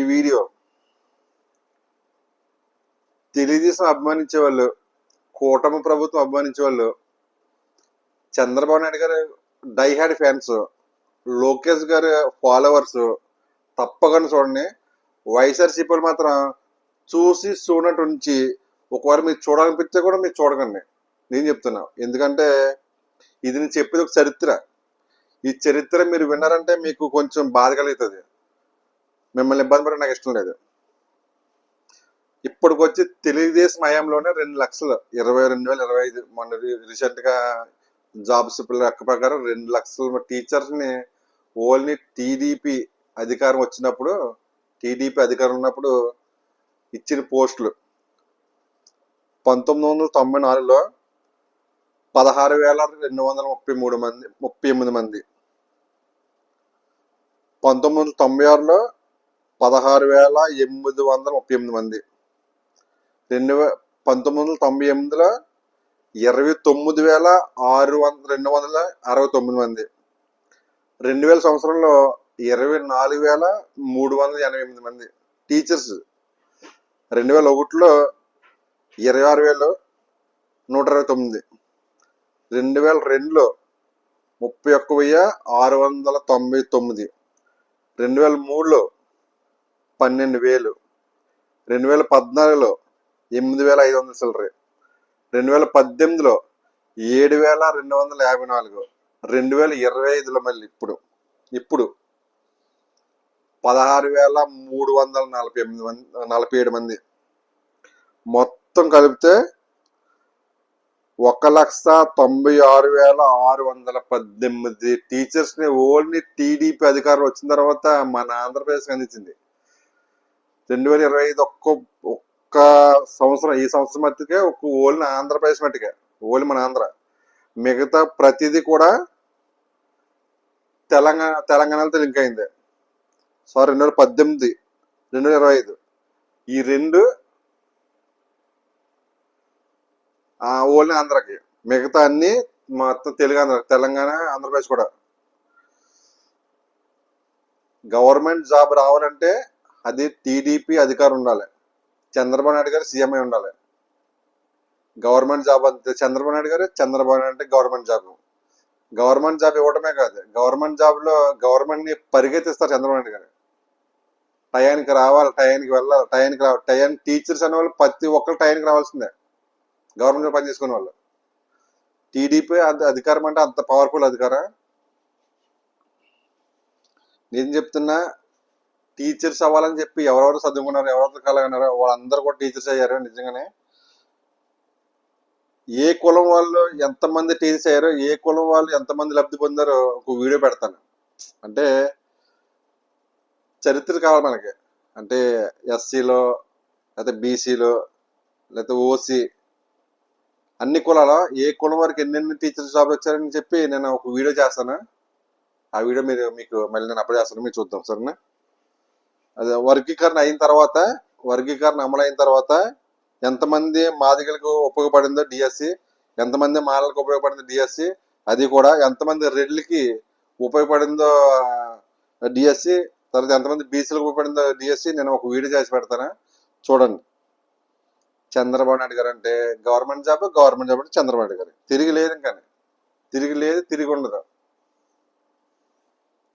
Video Telugu Desam అభిమానించే వాళ్ళు, కూటమి ప్రభుత్వం అభిమానించే వాళ్ళు, చంద్రబాబు నాయుడు గారు డైహార్డ్ ఫ్యాన్స్, లోకేష్ గారి ఫాలోవర్స్ తప్పకుండా చూడండి. వైఎస్ఆర్సీపీలు మాత్రం చూడనట్టు ఉంచి, ఒకవేళ మీరు చూడాలనిపిస్తే కూడా మీరు చూడకండి. నేను చెప్తున్నా, ఎందుకంటే ఇది నేను చెప్పేది ఒక చరిత్ర. ఈ చరిత్ర మీరు విన్నారంటే మీకు కొంచెం బాధ కలుగుతుంది. మిమ్మల్ని ఇబ్బంది పడడం నాకు ఇష్టం లేదు. ఇప్పటికొచ్చి తెలుగుదేశం హయాంలోనే 2 లక్షలు 2025 మొన్న రీసెంట్గా జాబ్స్ లెక్క ప్రకారం 2 లక్షల టీచర్స్ని ఓన్లీ టీడీపీ అధికారం వచ్చినప్పుడు, టీడీపీ అధికారం ఉన్నప్పుడు ఇచ్చిన పోస్టులు 1994లో 16,238 మంది, 1996లో 16,838 మంది, 1998లో 29,269 మంది, 2000 సంవత్సరంలో 24,388 మంది టీచర్స్, 2001లో 26,129, 2002లో 31,699, 2003లో 12,000, 2014లో 8,500 చిల్లర, 2018లో 7,254, 2025లో మళ్ళీ ఇప్పుడు 16,347 మంది, మొత్తం కలిపితే 1,96,618 టీచర్స్ ని ఓన్లీ టీడీపీ అధికారం వచ్చిన తర్వాత మన ఆంధ్రప్రదేశ్కి అందించింది. 2025 ఒక్క సంవత్సరం, ఈ సంవత్సరం మట్టుకే ఓన్లీ ఆంధ్రప్రదేశ్ మట్టుకే, ఓన్లీ మన ఆంధ్ర. మిగతా ప్రతిదీ కూడా తెలంగాణతో లింక్ అయింది. 2018, 2025 ఈ రెండు ఓన్లీ ఆంధ్రాకి, మిగతా అన్ని మొత్తం తెలంగాణ, ఆంధ్రప్రదేశ్ కూడా. గవర్నమెంట్ జాబ్ రావాలంటే అది టీడీపీ అధికారం ఉండాలి, చంద్రబాబు నాయుడు గారు సీఎం అయి ఉండాలి. గవర్నమెంట్ జాబ్ అంతే, చంద్రబాబు నాయుడు అంటే గవర్నమెంట్ జాబ్ ఇవ్వడమే కాదు, గవర్నమెంట్ జాబ్ లో గవర్నమెంట్ ని పరిగెత్తిస్తారు చంద్రబాబు నాయుడు గారు. టయానికి రావాలి, టయానికి వెళ్ళాలి, టయానికి టీచర్స్ అనే వాళ్ళు ప్రతి ఒక్కరు టయానికి రావాల్సిందే, గవర్నమెంట్ పని చేసుకునే వాళ్ళు. టీడీపీ అధికారం అంటే అంత పవర్ఫుల్ అధికారం. నేను చెప్తున్నా, టీచర్స్ అవ్వాలని చెప్పి ఎవరెవరు చదువుకున్నారు, ఎవరెవరు కలగన్నారో వాళ్ళందరూ కూడా టీచర్స్ అయ్యారు. నిజంగానే ఏ కులం వాళ్ళు ఎంతమంది టీచర్స్ అయ్యారో, ఏ కులం వాళ్ళు ఎంతమంది లబ్ధి పొందారో ఒక వీడియో పెడతాను. అంటే చరిత్ర కావాలి మనకి, అంటే ఎస్సీలో, లేకపోతే బీసీలో, లేకపోతే ఓసీ, అన్ని కులాల ఏ కులం వారికి ఎన్నెన్ని టీచర్స్ జాబ్లు వచ్చారని చెప్పి నేను ఒక వీడియో చేస్తాను. ఆ వీడియో మీకు మళ్ళీ నేను అప్లోడ్ చేస్తాను, మీరు చూద్దాం సరేనా. అదే వర్గీకరణ అమలు అయిన తర్వాత ఎంతమంది మాదిగలకు ఉపయోగపడిందో డిఎస్సి, ఎంతమంది మాలలకు ఉపయోగపడిందో డిఎస్సి, అది కూడా ఎంతమంది రెడ్లకి ఉపయోగపడిందో డిఎస్సి, తర్వాత ఎంతమంది బీసీలకు ఉపయోగపడిందో డిఎస్సి నేను ఒక వీడియో చేసి పెడతాను, చూడండి. చంద్రబాబు నాయుడు గారు అంటే గవర్నమెంట్ జాబ్ అంటే చంద్రబాబు నాయుడు గారు, తిరిగి లేదు, తిరిగి ఉండదు.